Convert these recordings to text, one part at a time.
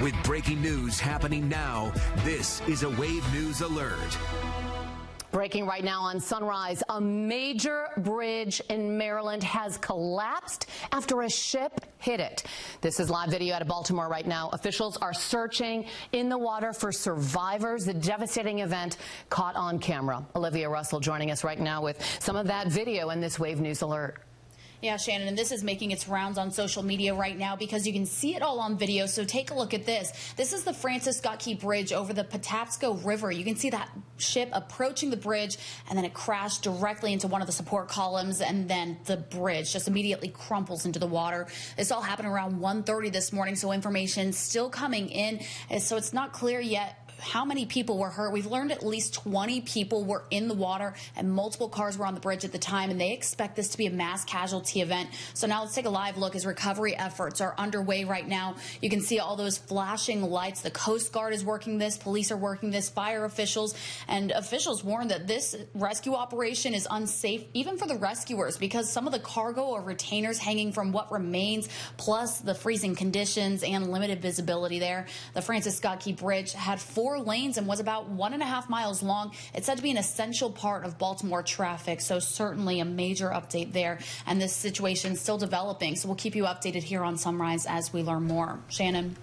With breaking news happening now, this is a Wave News Alert. Breaking right now on Sunrise, a major bridge in Maryland has collapsed after a ship hit it. This is live video out of Baltimore right now. Officials are searching in the water for survivors. The devastating event caught on camera. Olivia Russell joining us right now with some of that video in this Wave News Alert. Yeah, Shannon, and this is making its rounds on social media right now because you can see it all on video. So take a look at this. This is the Francis Scott Key Bridge over the Patapsco River. You can see that ship approaching the bridge, and then it crashed directly into one of the support columns, and then the bridge just immediately crumples into the water. This all happened around 1:30 this morning, so information still coming in. So it's not clear yet how many people were hurt. We've learned at least 20 people were in the water and multiple cars were on the bridge at the time, and they expect this to be a mass casualty event. So now let's take a live look as recovery efforts are underway right now. You can see all those flashing lights. The Coast Guard is working this, police are working this, fire officials, and officials warn that this rescue operation is unsafe even for the rescuers because some of the cargo or retainers hanging from what remains, plus the freezing conditions and limited visibility there. The Francis Scott Key Bridge had 4 lanes and was about 1.5 miles long. It's said to be an essential part of Baltimore traffic, so certainly a major update there. And this situation is still developing, so we'll keep you updated here on Sunrise as we learn more. Shannon.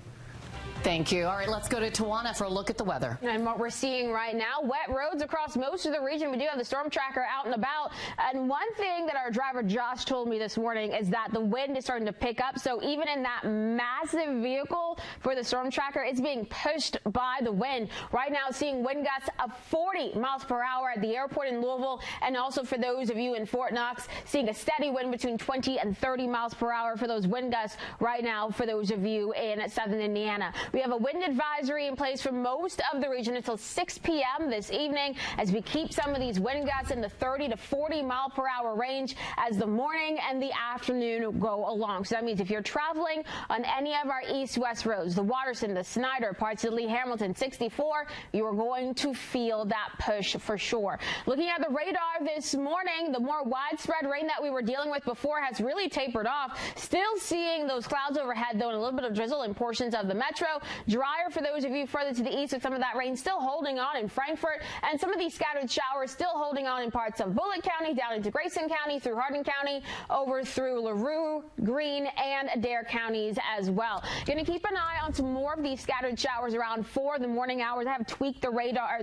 Thank you. All right, let's go to Tawana for a look at the weather. And what we're seeing right now, wet roads across most of the region. We do have the storm tracker out and about. And one thing that our driver Josh told me this morning is that the wind is starting to pick up. So even in that massive vehicle for the storm tracker, it's being pushed by the wind. Right now, seeing wind gusts of 40 miles per hour at the airport in Louisville. And also for those of you in Fort Knox, seeing a steady wind between 20 and 30 miles per hour for those wind gusts right now for those of you in southern Indiana. We have a wind advisory in place for most of the region until 6 p.m. this evening as we keep some of these wind gusts in the 30 to 40 mile per hour range as the morning and the afternoon go along. So that means if you're traveling on any of our east-west roads, the Watterson, the Snyder, parts of Lee Hamilton 64, you are going to feel that push for sure. Looking at the radar this morning, the more widespread rain that we were dealing with before has really tapered off. Still seeing those clouds overhead, though, and a little bit of drizzle in portions of the metro. Drier for those of you further to the east with some of that rain still holding on in Frankfort, and some of these scattered showers still holding on in parts of Bullitt County, down into Grayson County, through Hardin County, over through LaRue, Greene, and Adair counties as well. Going to keep an eye on some more of these scattered showers around 4 in the morning hours. I have tweaked the radar,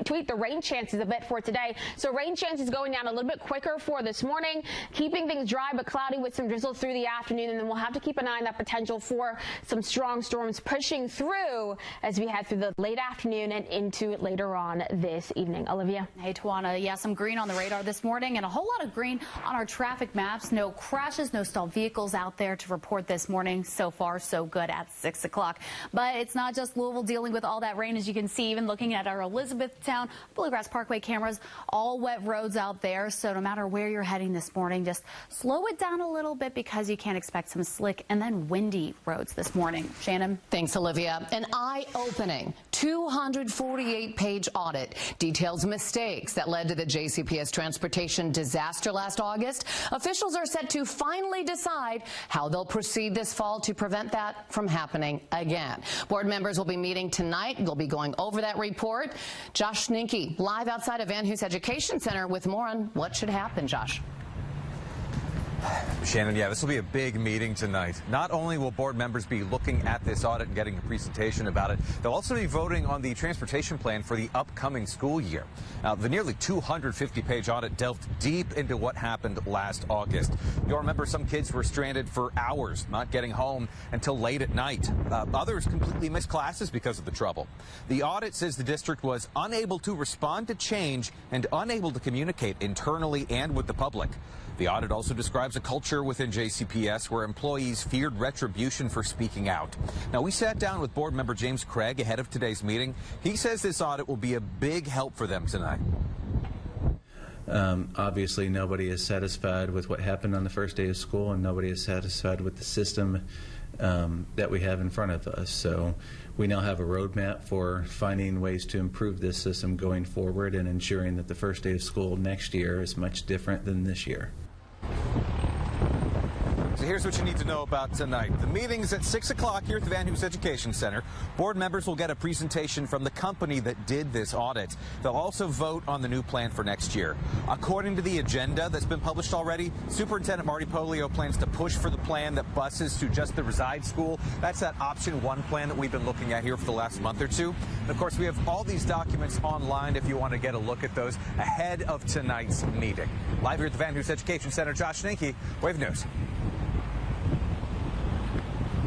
tweaked the rain chances a bit for today. So rain chances going down a little bit quicker for this morning, keeping things dry but cloudy with some drizzle through the afternoon, and then we'll have to keep an eye on that potential for some strong storms pushing through as we head through the late afternoon and into later on this evening. Olivia. Hey, Tawana. Yeah, some green on the radar this morning and a whole lot of green on our traffic maps. No crashes, no stalled vehicles out there to report this morning. So far, so good at 6 o'clock. But it's not just Louisville dealing with all that rain. As you can see, even looking at our Elizabethtown, Bluegrass Parkway cameras, all wet roads out there. So no matter where you're heading this morning, just slow it down a little bit because you can expect some slick and then windy roads this morning. Shannon. Thanks, Olivia. An eye-opening 248-page audit details mistakes that led to the JCPS transportation disaster last August. Officials are set to finally decide how they'll proceed this fall to prevent that from happening again. Board members will be meeting tonight. They'll be going over that report. Josh Schninke, live outside of Van Hoos Education Center with more on what should happen. Josh. Shannon, yeah, this will be a big meeting tonight. Not only will board members be looking at this audit and getting a presentation about it, they'll also be voting on the transportation plan for the upcoming school year. Now, the nearly 250-page audit delved deep into what happened last August. You'll remember some kids were stranded for hours, not getting home until late at night. Others completely missed classes because of the trouble. The audit says the district was unable to respond to change and unable to communicate internally and with the public. The audit also describes a culture within JCPS where employees feared retribution for speaking out. Now, we sat down with board member James Craig ahead of today's meeting. He says this audit will be a big help for them tonight. Obviously, nobody is satisfied with what happened on the first day of school, and nobody is satisfied with the system that we have in front of us. So we now have a roadmap for finding ways to improve this system going forward and ensuring that the first day of school next year is much different than this year. So here's what you need to know about tonight. The meeting's at 6 o'clock here at the Van Hoos Education Center. Board members will get a presentation from the company that did this audit. They'll also vote on the new plan for next year. According to the agenda that's been published already, Superintendent Marty Pollio plans to push for the plan that buses to just the Reside School. That's that option 1 plan that we've been looking at here for the last month or two. And of course, we have all these documents online if you want to get a look at those ahead of tonight's meeting. Live here at the Van Hoos Education Center, Josh Ninke, Wave News.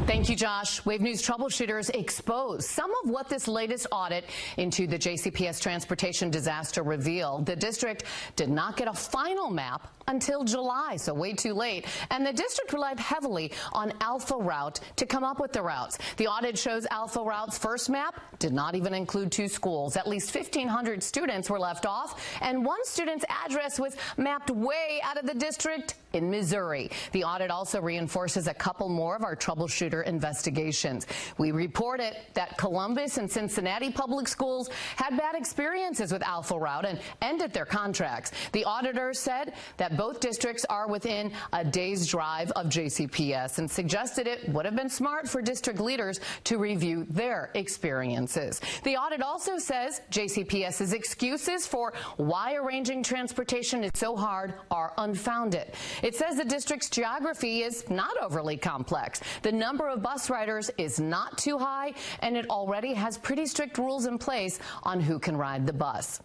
Thank you, Josh. Wave News troubleshooters expose some of what this latest audit into the JCPS transportation disaster revealed. The district did not get a final map until July, so way too late. And the district relied heavily on Alpha Route to come up with the routes. The audit shows Alpha Route's first map did not even include 2 schools. At least 1,500 students were left off, and one student's address was mapped way out of the district in Missouri. The audit also reinforces a couple more of our troubleshooter investigations. We reported that Columbus and Cincinnati public schools had bad experiences with Alpha Route and ended their contracts. The auditor said that both districts are within a day's drive of JCPS and suggested it would have been smart for district leaders to review their experiences. The audit also says JCPS's excuses for why arranging transportation is so hard are unfounded. It says the district's geography is not overly complex. The number of bus riders is not too high, and it already has pretty strict rules in place on who can ride the bus.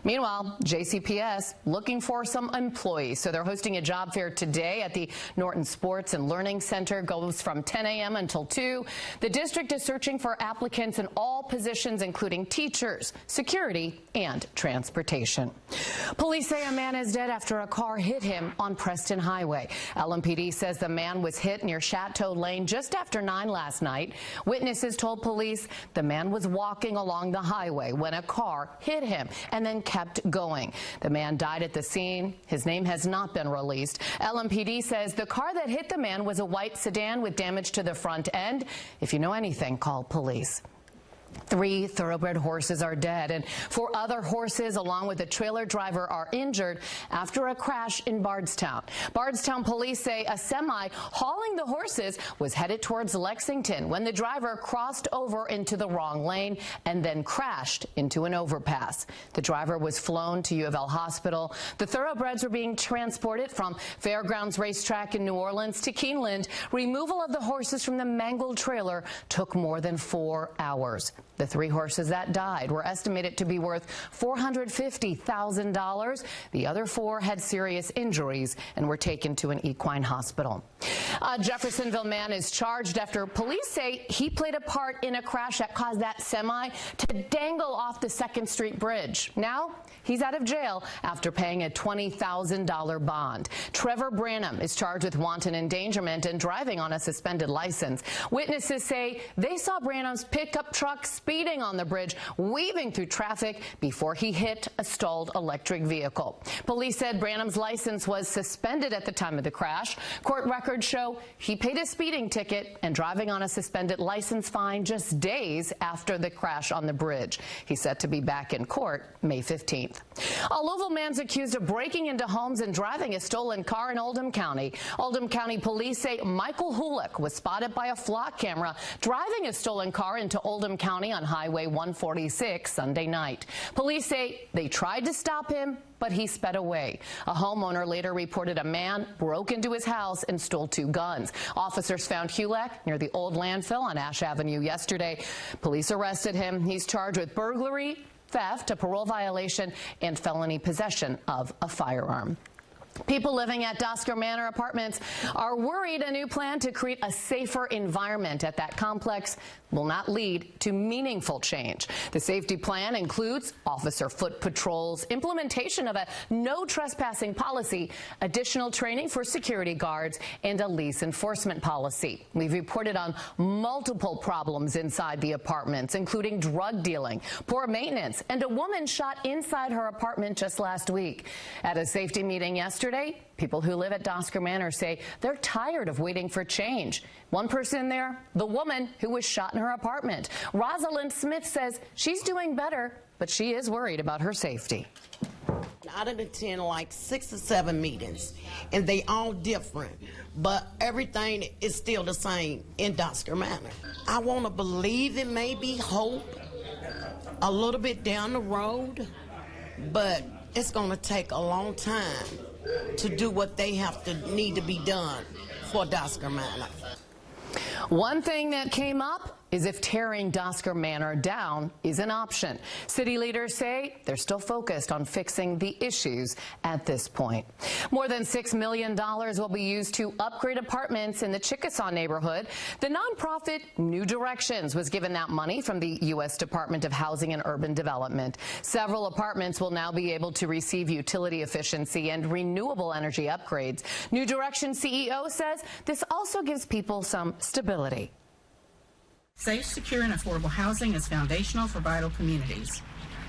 Meanwhile, JCPS looking for some employees. So they're hosting a job fair today at the Norton Sports and Learning Center. Goes from 10 a.m. until 2. The district is searching for applicants in all positions, including teachers, security, and transportation. Police say a man is dead after a car hit him on Preston Highway. LMPD says the man was hit near Chateau Lane just after 9 last night. Witnesses told police the man was walking along the highway when a car hit him and then kept going. The man died at the scene. His name has not been released. LMPD says the car that hit the man was a white sedan with damage to the front end. If you know anything, call police. 3 thoroughbred horses are dead, and 4 other horses, along with a trailer driver, are injured after a crash in Bardstown. Bardstown police say a semi hauling the horses was headed towards Lexington when the driver crossed over into the wrong lane and then crashed into an overpass. The driver was flown to U of L Hospital. The thoroughbreds were being transported from Fairgrounds Racetrack in New Orleans to Keeneland. Removal of the horses from the mangled trailer took more than 4 hours. The 3 horses that died were estimated to be worth $450,000. The other 4 had serious injuries and were taken to an equine hospital. A Jeffersonville man is charged after police say he played a part in a crash that caused that semi to dangle off the 2nd Street Bridge. Now he's out of jail after paying a $20,000 bond. Trevor Branham is charged with wanton endangerment and driving on a suspended license. Witnesses say they saw Branham's pickup truck speeding on the bridge, weaving through traffic before he hit a stalled electric vehicle. Police said Branham's license was suspended at the time of the crash. Court records show he paid a speeding ticket and driving on a suspended license fine just days after the crash on the bridge. He's set to be back in court May 15th. A Louisville man's accused of breaking into homes and driving a stolen car in Oldham County. Oldham County police say Michael Hulick was spotted by a flock camera driving a stolen car into Oldham County on Highway 146 Sunday night. Police say they tried to stop him, but he sped away. A homeowner later reported a man broke into his house and stole 2 guns. Officers found Hulick near the old landfill on Ash Avenue yesterday. Police arrested him. He's charged with burglary, theft, a parole violation, and felony possession of a firearm. People living at Dosker Manor Apartments are worried a new plan to create a safer environment at that complex will not lead to meaningful change. The safety plan includes officer foot patrols, implementation of a no trespassing policy, additional training for security guards, and a lease enforcement policy. We've reported on multiple problems inside the apartments, including drug dealing, poor maintenance, and a woman shot inside her apartment just last week. At a safety meeting yesterday, people who live at Dosker Manor say they're tired of waiting for change. One person there, the woman who was shot in her apartment. Rosalind Smith says she's doing better, but she is worried about her safety. I done attend like 6 or 7 meetings, and they all different, but everything is still the same in Doscar Manor. I want to believe it may be hope a little bit down the road, but it's going to take a long time to do what they need to be done for Doscar Manor. One thing that came up is if tearing Doscar Manor down is an option. City leaders say they're still focused on fixing the issues at this point. More than $6 million will be used to upgrade apartments in the Chickasaw neighborhood. The nonprofit New Directions was given that money from the U.S. Department of Housing and Urban Development. Several apartments will now be able to receive utility efficiency and renewable energy upgrades. New Directions CEO says this also gives people some stability. Safe, secure, and affordable housing is foundational for vital communities.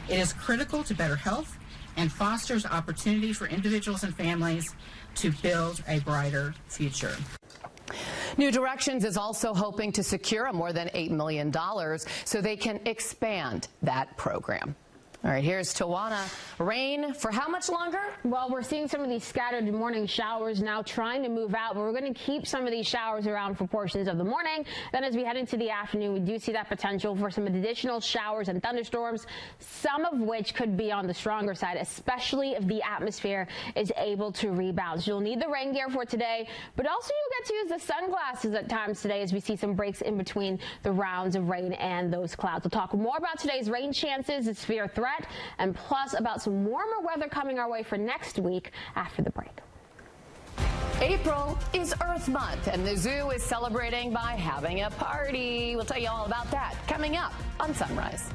It is critical to better health and fosters opportunity for individuals and families to build a brighter future. New Directions is also hoping to secure more than $8 million so they can expand that program. All right, here's Tawana. Rain for how much longer? Well, we're seeing some of these scattered morning showers now trying to move out, but we're going to keep some of these showers around for portions of the morning. Then as we head into the afternoon, we do see that potential for some additional showers and thunderstorms, some of which could be on the stronger side, especially if the atmosphere is able to rebound. So you'll need the rain gear for today, but also you'll get to use the sunglasses at times today as we see some breaks in between the rounds of rain and those clouds. We'll talk more about today's rain chances, the severe threat, and plus about some warmer weather coming our way for next week after the break. April is Earth Month, and the zoo is celebrating by having a party. We'll tell you all about that coming up on Sunrise.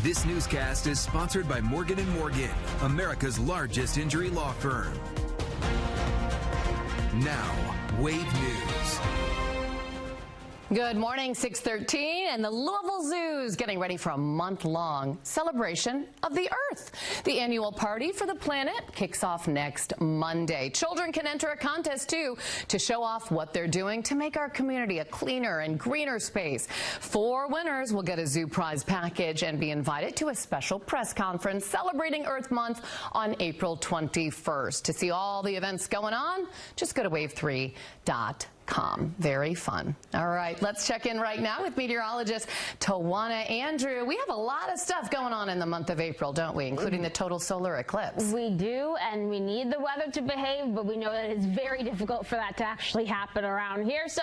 This newscast is sponsored by Morgan & Morgan, America's largest injury law firm. Now, Wave News. Good morning, 6:13, and the Louisville Zoo is getting ready for a month-long celebration of the Earth. The annual Party for the Planet kicks off next Monday. Children can enter a contest, too, to show off what they're doing to make our community a cleaner and greener space. 4 winners will get a Zoo Prize package and be invited to a special press conference celebrating Earth Month on April 21st. To see all the events going on, just go to wave3.com. Very fun. All right, let's check in right now with meteorologist Tawana Andrew. We have a lot of stuff going on in the month of April, don't we, including the total solar eclipse. We do, and we need the weather to behave, but we know that it's very difficult for that to actually happen around here. So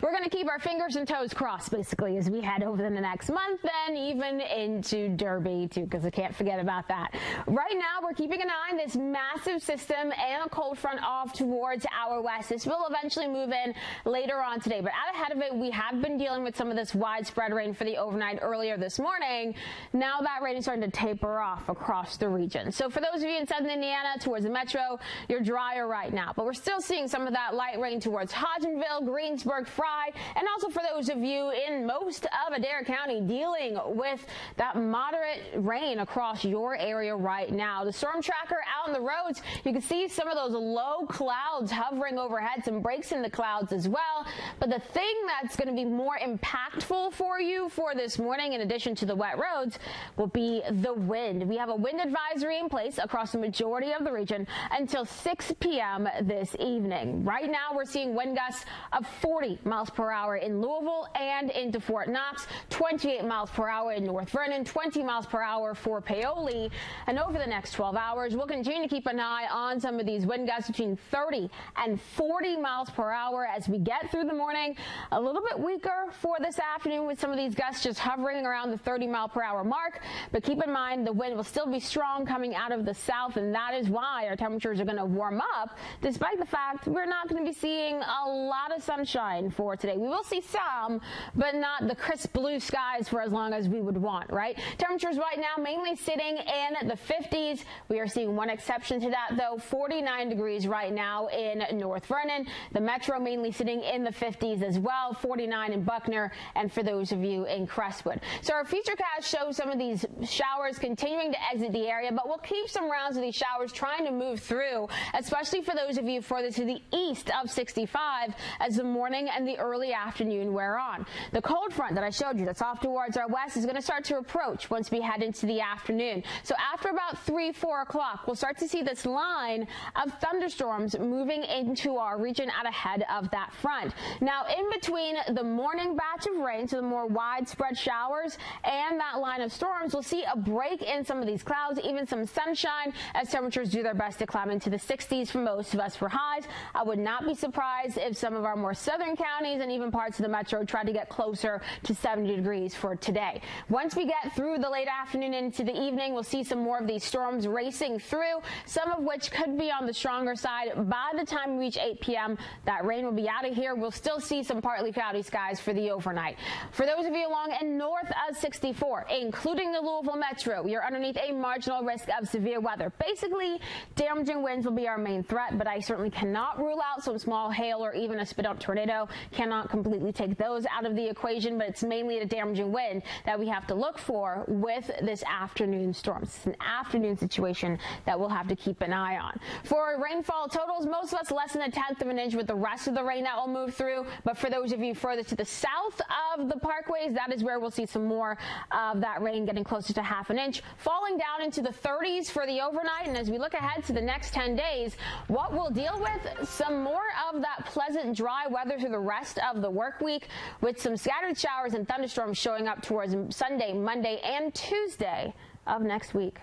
we're going to keep our fingers and toes crossed, basically, as we head over the next month, then even into Derby, too, because I can't forget about that. Right now, we're keeping an eye on this massive system and a cold front off towards our west. This will eventually move in later on today, but out ahead of it, we have been dealing with some of this widespread rain for the overnight earlier this morning. Now that rain is starting to taper off across the region. So for those of you in southern Indiana towards the metro, you're drier right now, but we're still seeing some of that light rain towards Hodgenville, Greensburg, Fry, and also for those of you in most of Adair County dealing with that moderate rain across your area right now. The storm tracker out on the roads, you can see some of those low clouds hovering overhead, some breaks in the clouds as well. But the thing that's going to be more impactful for you for this morning, in addition to the wet roads, will be the wind. We have a wind advisory in place across the majority of the region until 6 p.m. this evening. Right now, we're seeing wind gusts of 40 miles per hour in Louisville and into Fort Knox, 28 miles per hour in North Vernon, 20 miles per hour for Paoli. And over the next 12 hours, we'll continue to keep an eye on some of these wind gusts between 30 and 40 miles per hour as we get through the morning. A little bit weaker for this afternoon with some of these gusts just hovering around the 30 mile per hour mark. But keep in mind, the wind will still be strong coming out of the south, and that is why our temperatures are going to warm up, despite the fact we're not going to be seeing a lot of sunshine for today. We will see some, but not the crisp blue skies for as long as we would want, right? Temperatures right now mainly sitting in the 50s. We are seeing one exception to that, though, 49 degrees right now in North Vernon. The metro mainly sitting in the 50s as well, 49 in Buckner, and for those of you in Crestwood. So our Futurecast shows some of these showers continuing to exit the area, but we'll keep some rounds of these showers trying to move through, especially for those of you further to the east of 65 as the morning and the early afternoon wear on. The cold front that I showed you that's off towards our west is going to start to approach once we head into the afternoon. So after about 3-4 o'clock, we'll start to see this line of thunderstorms moving into our region out ahead of that front. Now, in between the morning batch of rain, so the more widespread showers, and that line of storms, we'll see a break in some of these clouds, even some sunshine as temperatures do their best to climb into the 60s for most of us for highs. I would not be surprised if some of our more southern counties and even parts of the metro try to get closer to 70 degrees for today. Once we get through the late afternoon into the evening, we'll see some more of these storms racing through, some of which could be on the stronger side. By the time we reach 8 p.m., that rain will be out of here. We'll still see some partly cloudy skies for the overnight. For those of you along and north of 64, including the Louisville metro, you're underneath a marginal risk of severe weather. Basically, damaging winds will be our main threat, but I certainly cannot rule out some small hail or even a spit-up tornado. Cannot completely take those out of the equation, but it's mainly a damaging wind that we have to look for with this afternoon storm. It's an afternoon situation that we'll have to keep an eye on. For rainfall totals, most of us less than 1/10 of an inch with the rest of the rain that will move through. But for those of you further to the south of the parkways, that is where we'll see some more of that rain getting closer to 1/2 an inch, falling down into the 30s for the overnight. And as we look ahead to the next 10 days, what we'll deal with, some more of that pleasant dry weather through the rest of the work week, with some scattered showers and thunderstorms showing up towards Sunday, Monday, and Tuesday of next week.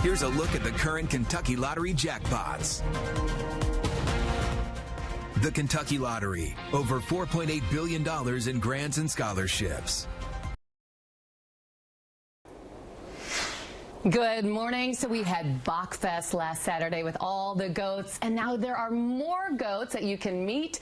Here's a look at the current Kentucky Lottery jackpots. The Kentucky Lottery, over $4.8 billion in grants and scholarships. Good morning. So we had Bachfest last Saturday with all the goats, and now there are more goats that you can meet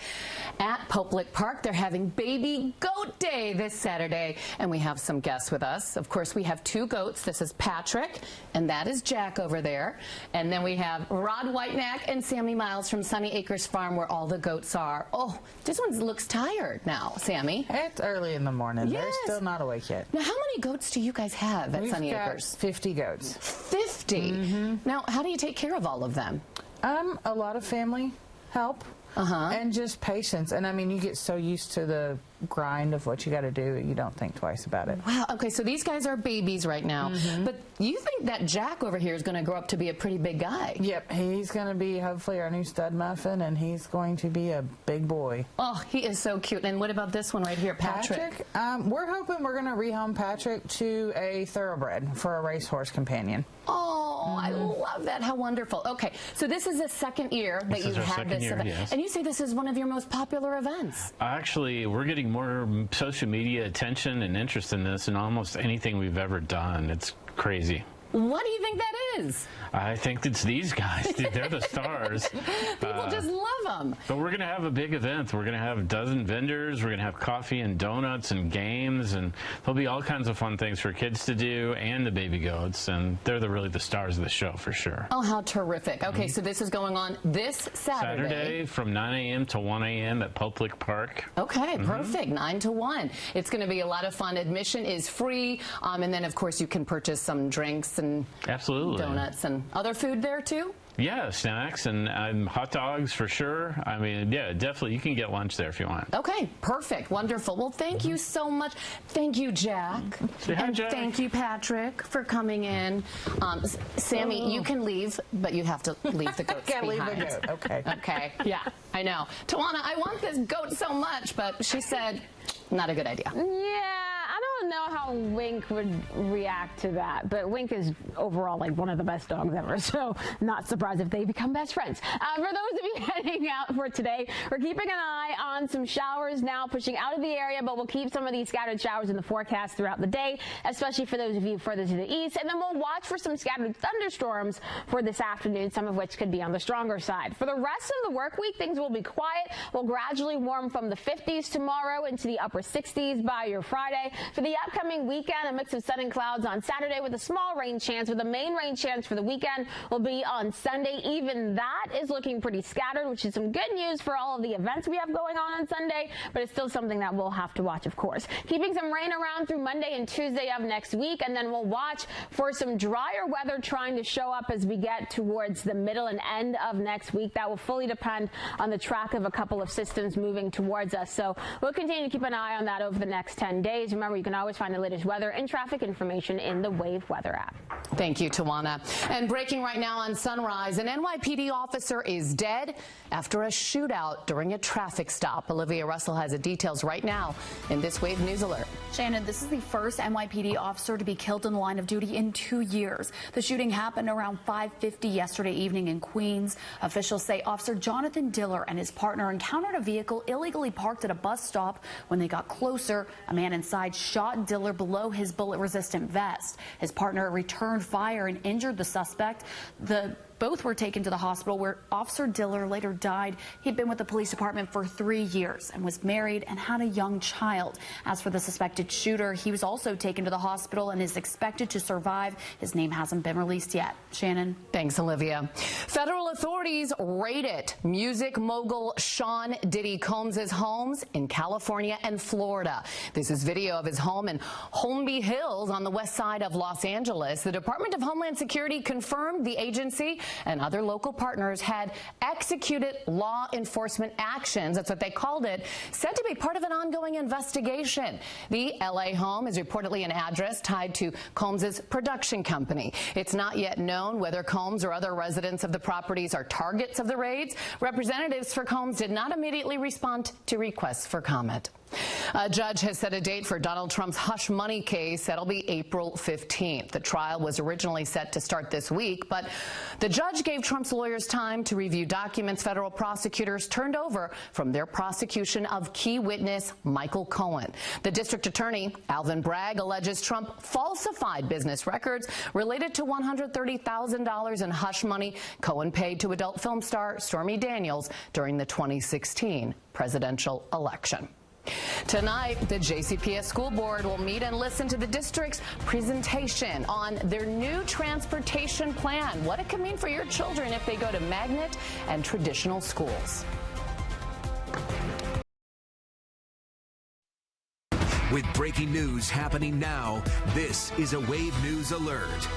at Poplick Park. They're having Baby Goat Day this Saturday, and we have some guests with us. Of course, we have two goats. This is Patrick, and that is Jack over there. And then we have Rod Whitenack and Sammy Miles from Sunny Acres Farm, where all the goats are. Oh, this one looks tired now, Sammy. It's early in the morning. Yes. They're still not awake yet. Now, how many goats do you guys have at Sunny We've got Acres? 50 goats. 50? Now, how do you take care of all of them? A lot of family help. And just patience. And I mean, you get so used to the grind of what you got to do, you don't think twice about it. Wow. Okay, so these guys are babies right now. But you think that Jack over here is going to grow up to be a pretty big guy? Yep, he's going to be hopefully our new stud muffin, and he's going to be a big boy. Oh, he is so cute. And what about this one right here, Patrick? We're hoping we're going to rehome Patrick to a thoroughbred for a racehorse companion. Oh, I love that. How wonderful. Okay, so this is the second year that you've had this event. Yes. And you say this is one of your most popular events. Actually, we're getting more social media attention and interest in this than almost anything we've ever done. It's crazy. What do you think that is? I think it's these guys. They're the stars. People just love them. But we're going to have a big event. We're going to have a dozen vendors. We're going to have coffee and donuts and games, and there'll be all kinds of fun things for kids to do and the baby goats, and they're really the stars of the show for sure. Oh, how terrific. Okay, so this is going on this Saturday. Saturday from 9 a.m. to 1 a.m. at Poplick Park. Okay, perfect. 9 to 1. It's going to be a lot of fun. Admission is free, and then, of course, you can purchase some drinks and donuts and other food there too? Yeah, snacks and hot dogs for sure. I mean, yeah, definitely. You can get lunch there if you want. Okay, perfect. Wonderful. Well, thank you so much. Thank you, Jack. And Jack. Thank you, Patrick, for coming in. Sammy, you can leave, but you have to leave the goats behind. Leave the goat. Okay. Okay. Yeah, I know. Tawana, I want this goat so much, but she said, not a good idea. Yeah. I don't know how Wink would react to that, but Wink is overall like one of the best dogs ever, so not surprised if they become best friends. For those of you heading out for today. We're keeping an eye on some showers now pushing out of the area, but we'll keep some of these scattered showers in the forecast throughout the day, especially for those of you further to the east. And then we'll watch for some scattered thunderstorms for this afternoon, some of which could be on the stronger side. For the rest of the work week, things will be quiet. We'll gradually warm from the 50s tomorrow into the upper 60s by your Friday. For the upcoming weekend, a mix of sun and clouds on Saturday with a small rain chance, with the main rain chance for the weekend will be on Sunday. Even that is looking pretty scattered, which is some good news for all of the events we have going on Sunday, but it's still something that we'll have to watch, of course. Keeping some rain around through Monday and Tuesday of next week, and then we'll watch for some drier weather trying to show up as we get towards the middle and end of next week. That will fully depend on the track of a couple of systems moving towards us, so we'll continue to keep an eye on that over the next 10 days. Remember, you can always find the latest weather and traffic information in the Wave Weather app. Thank you, Tawana. And breaking right now on Sunrise, an NYPD officer is dead after a shootout during a traffic stop. Olivia Russell has the details right now in this Wave News Alert. Shannon, this is the first NYPD officer to be killed in the line of duty in 2 years. The shooting happened around 5:50 yesterday evening in Queens. Officials say Officer Jonathan Diller and his partner encountered a vehicle illegally parked at a bus stop. When they got closer, a man inside shot Diller below his bullet-resistant vest. His partner returned fire and injured the suspect. Both were taken to the hospital, where Officer Diller later died. He'd been with the police department for 3 years and was married and had a young child. As for the suspected shooter, he was also taken to the hospital and is expected to survive. His name hasn't been released yet. Shannon. Thanks, Olivia. Federal authorities raided music mogul Sean Diddy Combs' homes in California and Florida. This is video of his home in Holmby Hills on the west side of Los Angeles. The Department of Homeland Security confirmed the agency and other local partners had executed law enforcement actions. That's what they called it, said to be part of an ongoing investigation. The LA home is reportedly an address tied to Combs' production company. It's not yet known whether Combs or other residents of the properties are targets of the raids. Representatives for Combs did not immediately respond to requests for comment. A judge has set a date for Donald Trump's hush money case. That'll be April 15th. The trial was originally set to start this week, but the judge gave Trump's lawyers time to review documents federal prosecutors turned over from their prosecution of key witness Michael Cohen. The district attorney, Alvin Bragg, alleges Trump falsified business records related to $130,000 in hush money Cohen paid to adult film star Stormy Daniels during the 2016 presidential election. Tonight, the JCPS School Board will meet and listen to the district's presentation on their new transportation plan, what it could mean for your children if they go to magnet and traditional schools. With breaking news happening now, this is a Wave News Alert.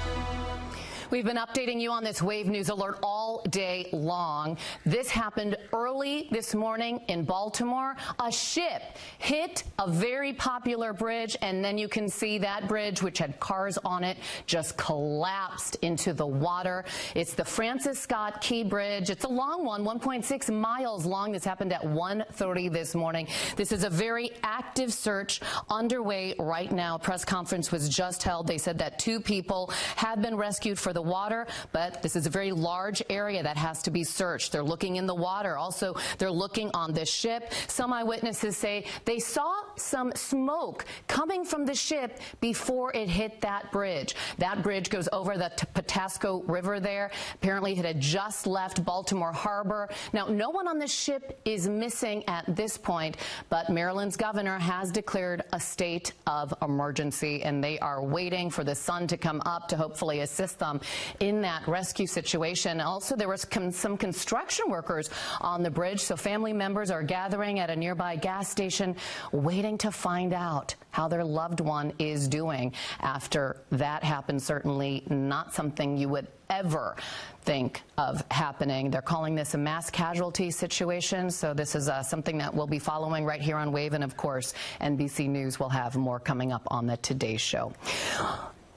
We've been updating you on this Wave News Alert all day long. This happened early this morning in Baltimore. A ship hit a very popular bridge, and then you can see that bridge, which had cars on it, just collapsed into the water. It's the Francis Scott Key Bridge. It's a long one, 1.6 miles long. This happened at 1:30 this morning. This is a very active search underway right now. A press conference was just held. They said that 2 people have been rescued for the water, but this is a very large area that has to be searched. They're looking in the water. Also, they're looking on the ship. Some eyewitnesses say they saw some smoke coming from the ship before it hit that bridge. That bridge goes over the Patapsco River there. Apparently, it had just left Baltimore Harbor. Now, no one on the ship is missing at this point, but Maryland's governor has declared a state of emergency, and they are waiting for the sun to come up to hopefully assist them in that rescue situation. Also, there was some construction workers on the bridge, so family members are gathering at a nearby gas station waiting to find out how their loved one is doing after that happened. Certainly not something you would ever think of happening. They're calling this a mass casualty situation, so this is something that we'll be following right here on Wave, and of course NBC News will have more coming up on the Today Show.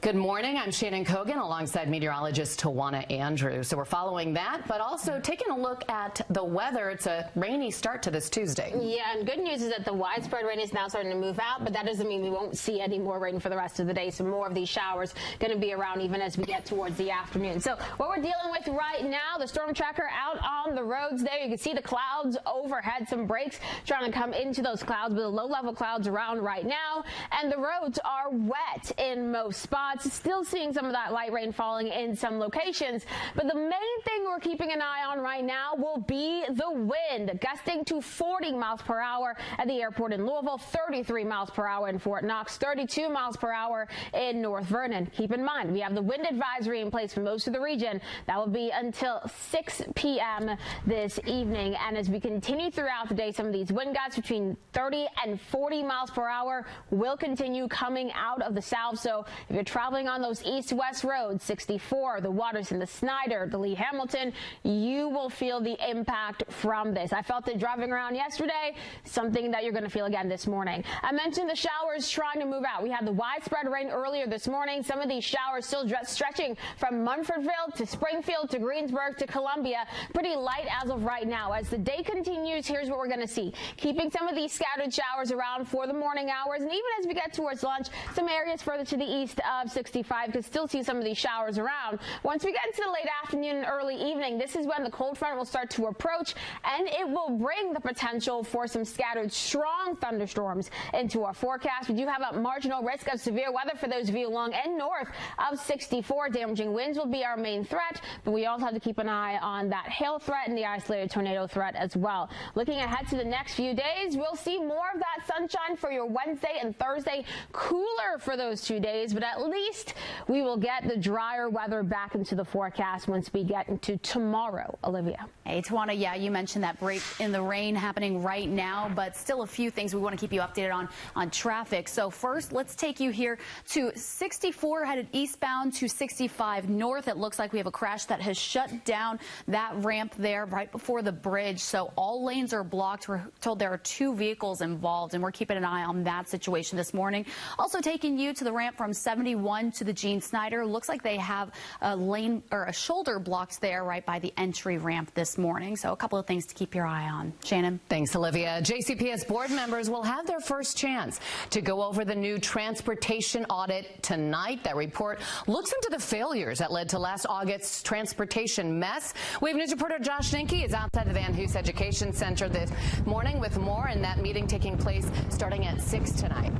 Good morning. I'm Shannon Kogan alongside meteorologist Tawana Andrews. So we're following that, but also taking a look at the weather. It's a rainy start to this Tuesday. Yeah, and good news is that the widespread rain is now starting to move out, but that doesn't mean we won't see any more rain for the rest of the day. So more of these showers going to be around even as we get towards the afternoon. So what we're dealing with right now, the storm tracker out on the roads there. You can see the clouds overhead, some breaks trying to come into those clouds, but the low-level clouds around right now. And the roads are wet in most spots. Still seeing some of that light rain falling in some locations, but the main thing we're keeping an eye on right now will be the wind, gusting to 40 miles per hour at the airport in Louisville, 33 miles per hour in Fort Knox, 32 miles per hour in North Vernon. Keep in mind, we have the wind advisory in place for most of the region. That will be until 6 p.m. this evening, and as we continue throughout the day, some of these wind gusts between 30 and 40 miles per hour will continue coming out of the south. So if you're traveling on those east-west roads, 64, the Watterson, the Snyder, the Lee Hamilton, you will feel the impact from this. I felt it driving around yesterday, something that you're going to feel again this morning. I mentioned the showers trying to move out. We had the widespread rain earlier this morning. Some of these showers still stretching from Munfordville to Springfield to Greensburg to Columbia. Pretty light as of right now. As the day continues, here's what we're going to see. Keeping some of these scattered showers around for the morning hours, and even as we get towards lunch, some areas further to the east of 65 could still see some of these showers around. Once we get into the late afternoon and early evening, this is when the cold front will start to approach, and it will bring the potential for some scattered strong thunderstorms into our forecast. We do have a marginal risk of severe weather for those of you along and north of 64. Damaging winds will be our main threat, but we also have to keep an eye on that hail threat and the isolated tornado threat as well. Looking ahead to the next few days, we'll see more of that sunshine for your Wednesday and Thursday. Cooler for those 2 days, but at least we will get the drier weather back into the forecast once we get into tomorrow. Olivia. Hey, Tawana, yeah, you mentioned that break in the rain happening right now, but still a few things we want to keep you updated on traffic. So first, let's take you here to 64 headed eastbound to 65 north. It looks like we have a crash that has shut down that ramp there right before the bridge. So all lanes are blocked. We're told there are 2 vehicles involved, and we're keeping an eye on that situation this morning. Also taking you to the ramp from 71 to the Gene Snyder. Looks like they have a lane or a shoulder blocked there right by the entry ramp this morning. So a couple of things to keep your eye on. Shannon. Thanks, Olivia. JCPS board members will have their first chance to go over the new transportation audit tonight. That report looks into the failures that led to last August's transportation mess. We have news reporter Josh Ninke is outside the Van Hoos Education Center this morning with more, and that meeting taking place starting at 6 tonight.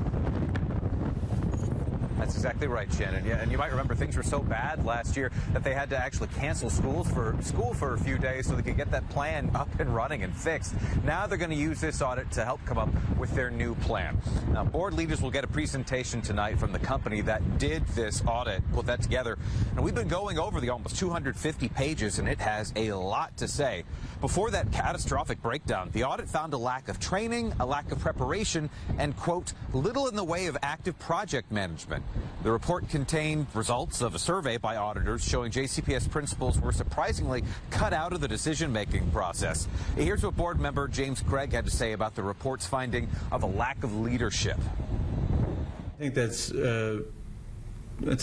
That's exactly right, Shannon. Yeah, and you might remember things were so bad last year that they had to actually cancel school for a few days so they could get that plan up and running and fixed. Now they're going to use this audit to help come up with their new plan. Now, board leaders will get a presentation tonight from the company that did this audit, put that together. And we've been going over the almost 250 pages, and it has a lot to say. Before that catastrophic breakdown, the audit found a lack of training, a lack of preparation, and, quote, little in the way of active project management. The report contained results of a survey by auditors showing JCPS principals were surprisingly cut out of the decision-making process. Here's what board member James Craig had to say about the report's finding of a lack of leadership. I think that's a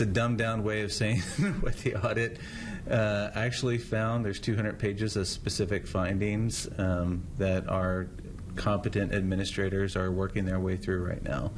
dumbed-down way of saying what the audit actually found. There's 200 pages of specific findings that our competent administrators are working their way through right now.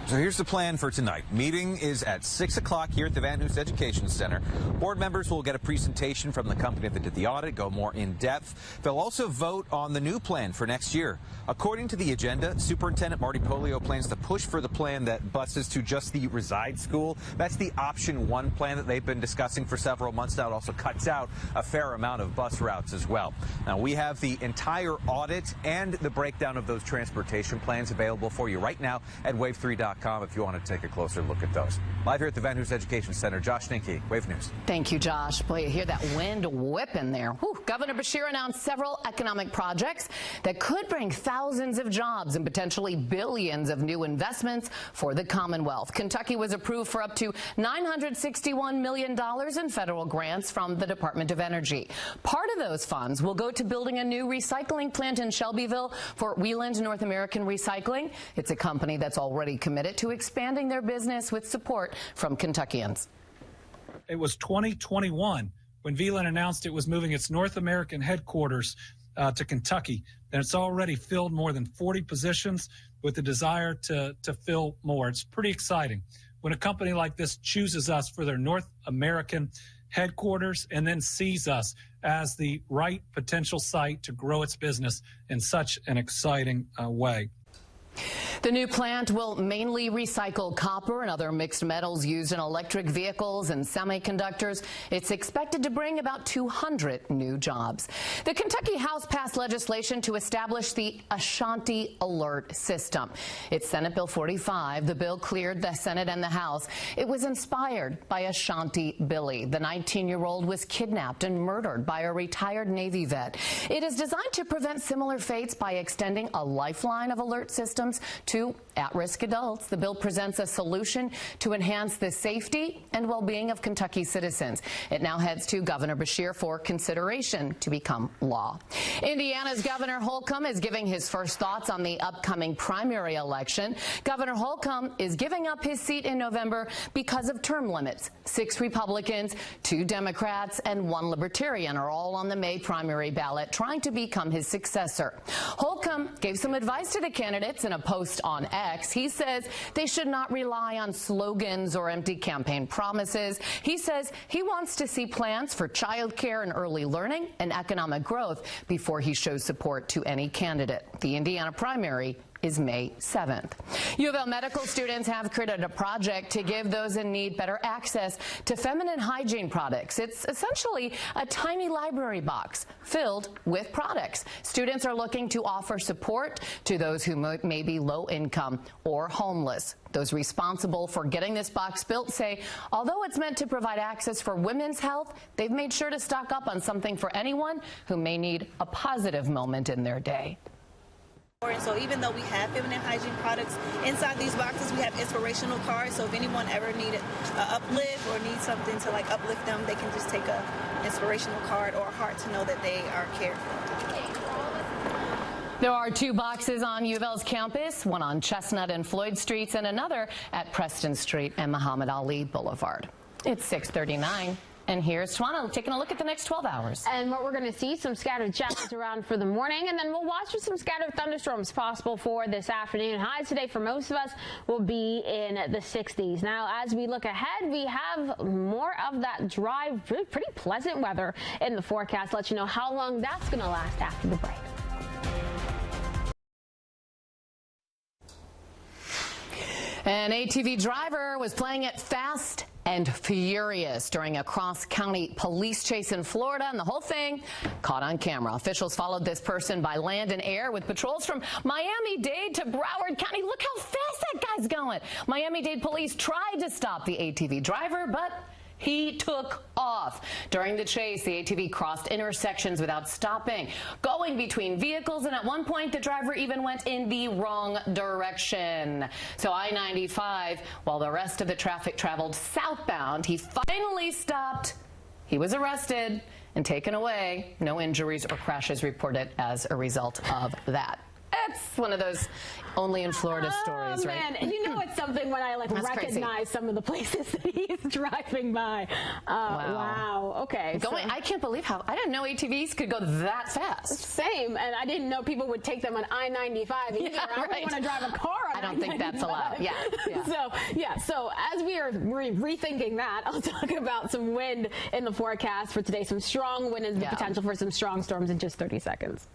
So here's the plan for tonight. Meeting is at 6 o'clock here at the Van Hoos Education Center. Board members will get a presentation from the company that did the audit, go more in depth. They'll also vote on the new plan for next year. According to the agenda, Superintendent Marty Pollio plans to push for the plan that buses to just the Reside School. That's the option 1 plan that they've been discussing for several months now. It also cuts out a fair amount of bus routes as well. Now, we have the entire audit and the breakdown of those transportation plans available for you right now at wave3.com. If you want to take a closer look at those. Live here at the Van Hoos Education Center, Josh Ninke, Wave News. Thank you, Josh. Boy, you hear that wind whipping there. Whew. Governor Beshear announced several economic projects that could bring thousands of jobs and potentially billions of new investments for the Commonwealth. Kentucky was approved for up to $961 million in federal grants from the Department of Energy. Part of those funds will go to building a new recycling plant in Shelbyville for Wieland North American Recycling. It's a company that's already committed committed to expanding their business with support from Kentuckians. It was 2021 when Velan announced it was moving its North American headquarters to Kentucky, and it's already filled more than 40 positions with the desire to fill more. It's pretty exciting when a company like this chooses us for their North American headquarters and then sees us as the right potential site to grow its business in such an exciting way. The new plant will mainly recycle copper and other mixed metals used in electric vehicles and semiconductors. It's expected to bring about 200 new jobs. The Kentucky House passed legislation to establish the Ashanti Alert System. It's Senate Bill 45. The bill cleared the Senate and the House. It was inspired by Ashanti Billy. The 19-year-old was kidnapped and murdered by a retired Navy vet. It is designed to prevent similar fates by extending a lifeline of alert systems to at-risk adults. The bill presents a solution to enhance the safety and well-being of Kentucky citizens. It now heads to Governor Beshear for consideration to become law. Indiana's Governor Holcomb is giving his first thoughts on the upcoming primary election. Governor Holcomb is giving up his seat in November because of term limits. 6 Republicans, 2 Democrats, and 1 Libertarian are all on the May primary ballot trying to become his successor. Holcomb gave some advice to the candidates in a post on X. He says they should not rely on slogans or empty campaign promises. He says he wants to see plans for child care and early learning and economic growth before he shows support to any candidate. The Indiana primary is May 7th. U of L medical students have created a project to give those in need better access to feminine hygiene products. It's essentially a tiny library box filled with products. Students are looking to offer support to those who may be low income or homeless. Those responsible for getting this box built say, although it's meant to provide access for women's health, they've made sure to stock up on something for anyone who may need a positive moment in their day. And so even though we have feminine hygiene products inside these boxes, we have inspirational cards. So if anyone ever needed an uplift or needs something to like uplift them, they can just take a inspirational card or a heart to know that they are cared for. There are 2 boxes on U of L's campus, one on Chestnut and Floyd Streets and another at Preston Street and Muhammad Ali Boulevard. It's 6:39. And here's Tawana taking a look at the next 12 hours. And what we're going to see, some scattered showers around for the morning, and then we'll watch for some scattered thunderstorms possible for this afternoon. Highs today for most of us will be in the 60s. Now, as we look ahead, we have more of that dry, pretty pleasant weather in the forecast. Let you know how long that's going to last after the break. An ATV driver was playing it fast and furious during a cross-county police chase in Florida, and the whole thing caught on camera. Officials followed this person by land and air with patrols from Miami-Dade to Broward County. Look how fast that guy's going. Miami-Dade police tried to stop the ATV driver, but he took off. During the chase, the ATV crossed intersections without stopping, going between vehicles, and at one point the driver even went in the wrong direction. So I-95, while the rest of the traffic traveled southbound, he finally stopped. He was arrested and taken away. No injuries or crashes reported as a result of that. It's one of those only in Florida stories, right? Man, you know it's something when I recognize some of the places that he's driving by. Wow. Okay. I can't believe I didn't know ATVs could go that fast. Same, and I didn't know people would take them on I-95 either. Yeah, I wouldn't want to drive a car on I don't think that's allowed. Yeah. So as we are rethinking that, I'll talk about some wind in the forecast for today. Some strong wind and the potential for some strong storms in just 30 seconds.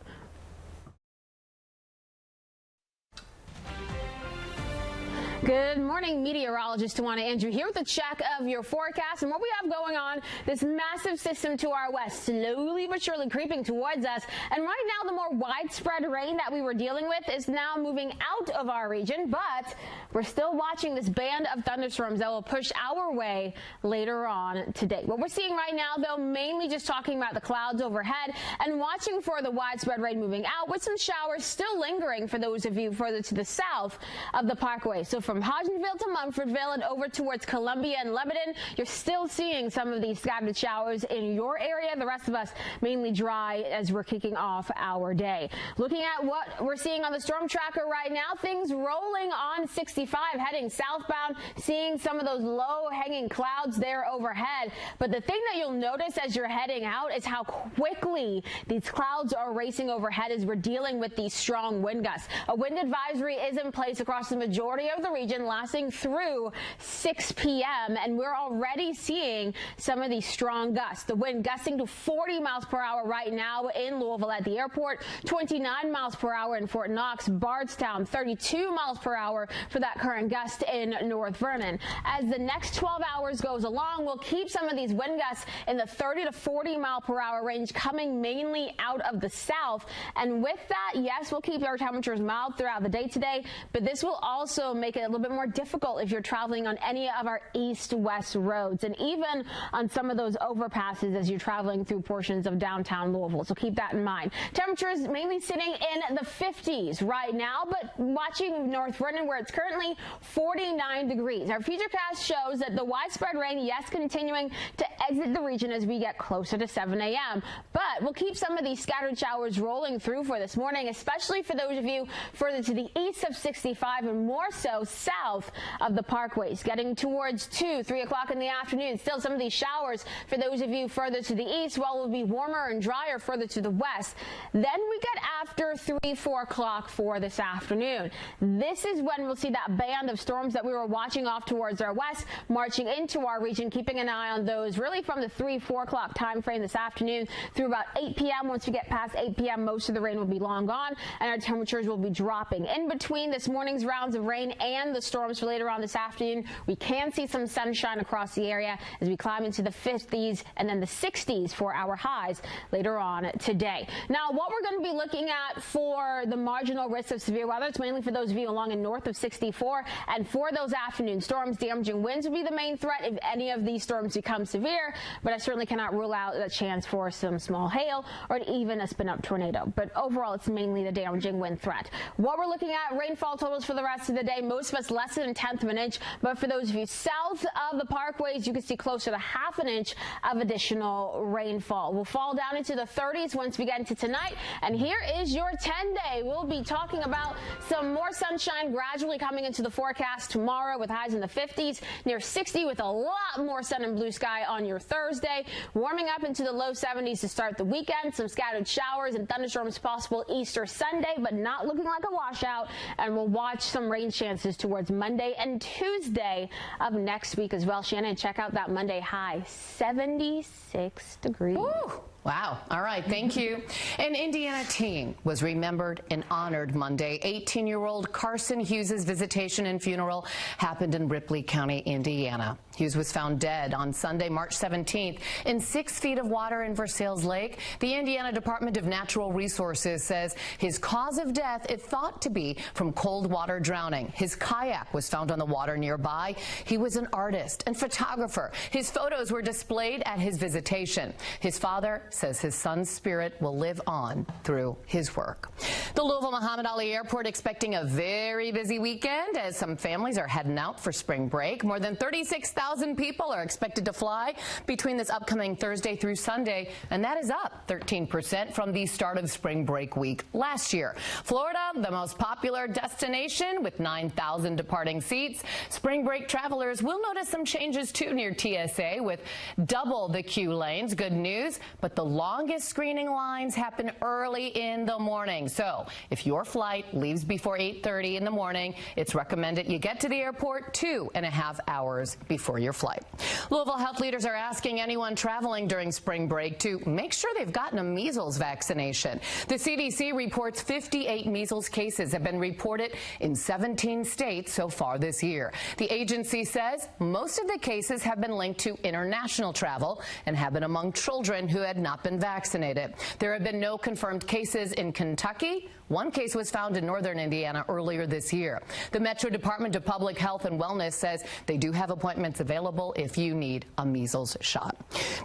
Good morning, meteorologist Tawana Andrew here with a check of your forecast and what we have going on. This massive system to our west, slowly but surely creeping towards us. And right now, the more widespread rain that we were dealing with is now moving out of our region, but we're still watching this band of thunderstorms that will push our way later on today. What we're seeing right now, though, mainly just talking about the clouds overhead and watching for the widespread rain moving out with some showers still lingering for those of you further to the south of the Parkway. So from from Hodgenville to Munfordville and over towards Columbia and Lebanon, you're still seeing some of these scattered showers in your area. The rest of us mainly dry as we're kicking off our day. Looking at what we're seeing on the storm tracker right now, things rolling on 65 heading southbound, seeing some of those low hanging clouds there overhead. But the thing that you'll notice as you're heading out is how quickly these clouds are racing overhead as we're dealing with these strong wind gusts. A wind advisory is in place across the majority of the region lasting through 6 p.m. and we're already seeing some of these strong gusts. The wind gusting to 40 miles per hour right now in Louisville at the airport, 29 miles per hour in Fort Knox, Bardstown, 32 miles per hour for that current gust in North Vernon. As the next 12 hours goes along, we'll keep some of these wind gusts in the 30 to 40 mile per hour range coming mainly out of the south. And with that, yes, we'll keep our temperatures mild throughout the day today, but this will also make it a little bit more difficult if you're traveling on any of our east-west roads and even on some of those overpasses as you're traveling through portions of downtown Louisville. So keep that in mind. Temperatures mainly sitting in the 50s right now, but watching North Vernon where it's currently 49 degrees. Our futurecast shows that the widespread rain, yes, continuing to exit the region as we get closer to 7 a.m. But we'll keep some of these scattered showers rolling through for this morning, especially for those of you further to the east of 65 and more so south of the parkways. Getting towards 2, 3 o'clock in the afternoon, still some of these showers for those of you further to the east, while it will be warmer and drier further to the west. Then we get after 3, 4 o'clock for this afternoon. This is when we'll see that band of storms that we were watching off towards our west marching into our region, keeping an eye on those really from the 3, 4 o'clock time frame this afternoon through about 8 p.m. Once we get past 8 p.m., most of the rain will be long gone and our temperatures will be dropping. In between this morning's rounds of rain and the storms for later on this afternoon, we can see some sunshine across the area as we climb into the 50s and then the 60s for our highs later on today. Now, what we're going to be looking at for the marginal risk of severe weather, it's mainly for those of you along and north of 64, and for those afternoon storms, damaging winds will be the main threat if any of these storms become severe, but I certainly cannot rule out a chance for some small hail or even a spin-up tornado. But overall, it's mainly the damaging wind threat. What we're looking at, rainfall totals for the rest of the day, most of us less than 1/10 of an inch, but for those of you south of the parkways, you can see closer to 1/2 an inch of additional rainfall. We'll fall down into the 30s once we get into tonight, and here is your 10-day. We'll be talking about some more sunshine gradually coming into the forecast tomorrow with highs in the 50s, near 60 with a lot more sun and blue sky on your Thursday, warming up into the low 70s to start the weekend. Some scattered showers and thunderstorms possible Easter Sunday, but not looking like a washout, and we'll watch some rain chances towards Monday and Tuesday of next week as well. Shannon, check out that Monday high, 76 degrees. Ooh. Wow. All right. Thank you. An Indiana teen was remembered and honored Monday. 18-year-old Carson Hughes' visitation and funeral happened in Ripley County, Indiana. Hughes was found dead on Sunday, March 17th, in 6 feet of water in Versailles Lake. The Indiana Department of Natural Resources says his cause of death is thought to be from cold water drowning. His kayak was found on the water nearby. He was an artist and photographer. His photos were displayed at his visitation. His father says his son's spirit will live on through his work. The Louisville Muhammad Ali Airport expecting a very busy weekend as some families are heading out for spring break. More than 36,000 people are expected to fly between this upcoming Thursday through Sunday, and that is up 13% from the start of spring break week last year. Florida, the most popular destination with 9,000 departing seats. Spring break travelers will notice some changes too near TSA with double the queue lanes. Good news, but the longest screening lines happen early in the morning. So if your flight leaves before 8:30 in the morning, it's recommended you get to the airport 2.5 hours before your flight. Louisville health leaders are asking anyone traveling during spring break to make sure they've gotten a measles vaccination. The CDC reports 58 measles cases have been reported in 17 states so far this year. The agency says most of the cases have been linked to international travel and have been among children who had not been vaccinated. There have been no confirmed cases in Kentucky. One case was found in northern Indiana earlier this year. The Metro Department of Public Health and Wellness says they do have appointments available if you need a measles shot.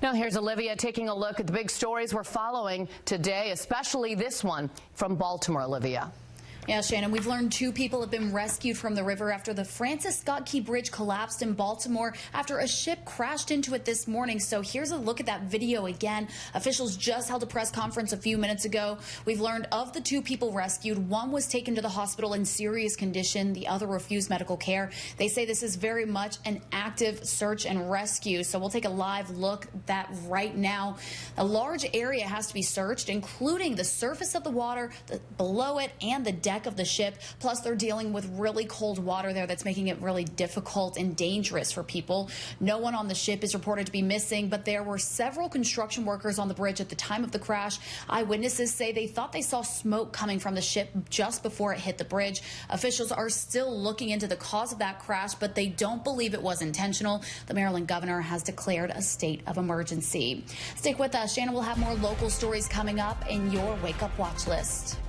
Now here's Olivia taking a look at the big stories we're following today, especially this one from Baltimore. Olivia. Yeah, Shannon, we've learned 2 people have been rescued from the river after the Francis Scott Key Bridge collapsed in Baltimore after a ship crashed into it this morning. So here's a look at that video again. Officials just held a press conference a few minutes ago. We've learned of the 2 people rescued, one was taken to the hospital in serious condition. The other refused medical care. They say this is very much an active search and rescue. So we'll take a live look at that right now. A large area has to be searched, including the surface of the water, below it, and the deck of the ship. Plus, they're dealing with really cold water there that's making it really difficult and dangerous for people. No one on the ship is reported to be missing, but there were several construction workers on the bridge at the time of the crash. Eyewitnesses say they thought they saw smoke coming from the ship just before it hit the bridge. Officials are still looking into the cause of that crash, but they don't believe it was intentional. The Maryland governor has declared a state of emergency. Stick with us. Shannon will have more local stories coming up in your Wake Up Watch List.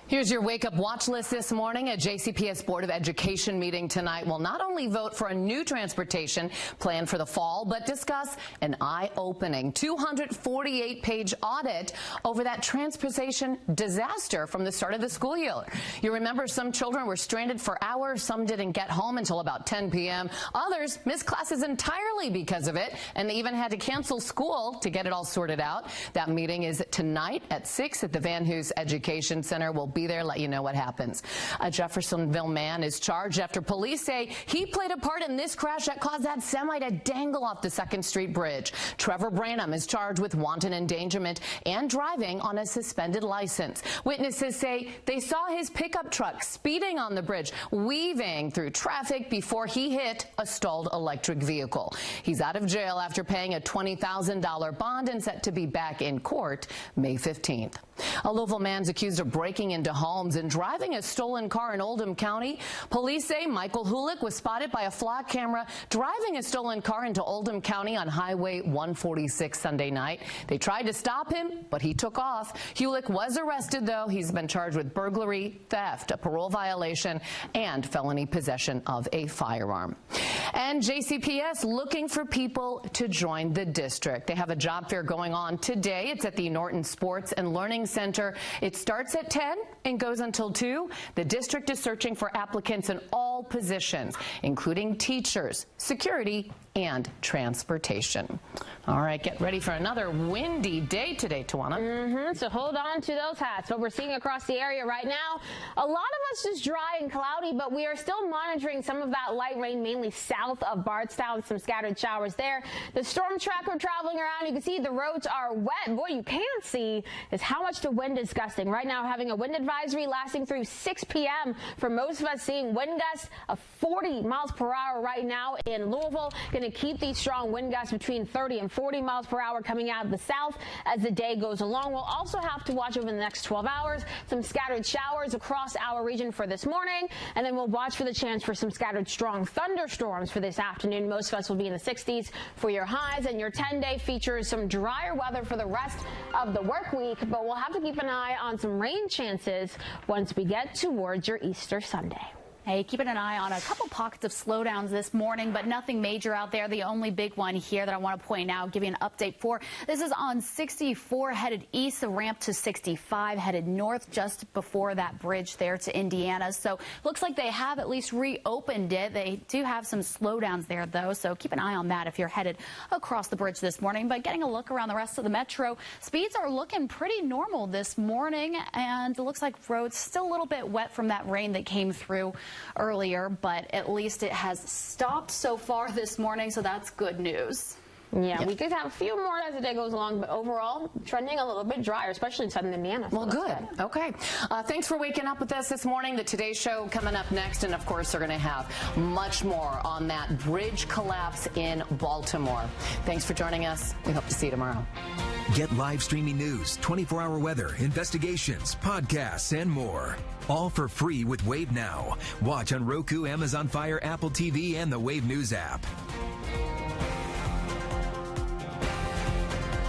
Here's your Wake Up Watch List this morning. A JCPS Board of Education meeting tonight will not only vote for a new transportation plan for the fall, but discuss an eye-opening 248-page audit over that transportation disaster from the start of the school year. You remember some children were stranded for hours, some didn't get home until about 10 p.m. Others missed classes entirely because of it, and they even had to cancel school to get it all sorted out. That meeting is tonight at 6 at the Van Hoos Education Center. We'll be there, let you know what happens. A Jeffersonville man is charged after police say he played a part in this crash that caused that semi to dangle off the 2nd Street Bridge. Trevor Branham is charged with wanton endangerment and driving on a suspended license. Witnesses say they saw his pickup truck speeding on the bridge, weaving through traffic before he hit a stalled electric vehicle. He's out of jail after paying a $20,000 bond and set to be back in court May 15th. A Louisville man's accused of breaking into homes and driving a stolen car in Oldham County. Police say Michael Hulick was spotted by a flock camera driving a stolen car into Oldham County on Highway 146 Sunday night. They tried to stop him, but he took off. Hulick was arrested, though. He's been charged with burglary, theft, a parole violation, and felony possession of a firearm. And JCPS looking for people to join the district. They have a job fair going on today. It's at the Norton Sports and Learning Center. It starts at 10 and goes until 2. The district is searching for applicants in all positions, including teachers, security, and transportation. All right, get ready for another windy day today, Tawana. So hold on to those hats. What we're seeing across the area right now, a lot of us just dry and cloudy, but we are still monitoring some of that light rain, mainly south of Bardstown, some scattered showers there. The storm tracker traveling around, you can see the roads are wet. What you can't see is how much the wind is gusting. Right now, having a wind advisory lasting through 6 p.m. for most of us, seeing wind gusts of 40 miles per hour right now in Louisville. Going to keep these strong wind gusts between 30 and 40 miles per hour coming out of the south as the day goes along. We'll also have to watch over the next 12 hours some scattered showers across our region for this morning, and then we'll watch for the chance for some scattered strong thunderstorms for this afternoon. Most of us will be in the 60s for your highs, and your 10-day features some drier weather for the rest of the work week, but we'll have to keep an eye on some rain chances once we get towards your Easter Sunday. Hey, keeping an eye on a couple pockets of slowdowns this morning, but nothing major out there. The only big one here that I want to point out, give you an update for, this is on 64 headed east, the ramp to 65 headed north just before that bridge there to Indiana. So looks like they have at least reopened it. They do have some slowdowns there, though, so keep an eye on that if you're headed across the bridge this morning. But getting a look around the rest of the metro, speeds are looking pretty normal this morning, and it looks like roads still a little bit wet from that rain that came through earlier, but at least it has stopped so far this morning, so that's good news. Yeah, we could have a few more as the day goes along, but overall, trending a little bit drier, especially in southern Indiana. So well, good. Okay. Thanks for waking up with us this morning. The Today Show coming up next, and of course, they're going to have much more on that bridge collapse in Baltimore. Thanks for joining us. We hope to see you tomorrow. Get live streaming news, 24-hour weather, investigations, podcasts, and more. All for free with Wave Now. Watch on Roku, Amazon Fire, Apple TV, and the Wave News app.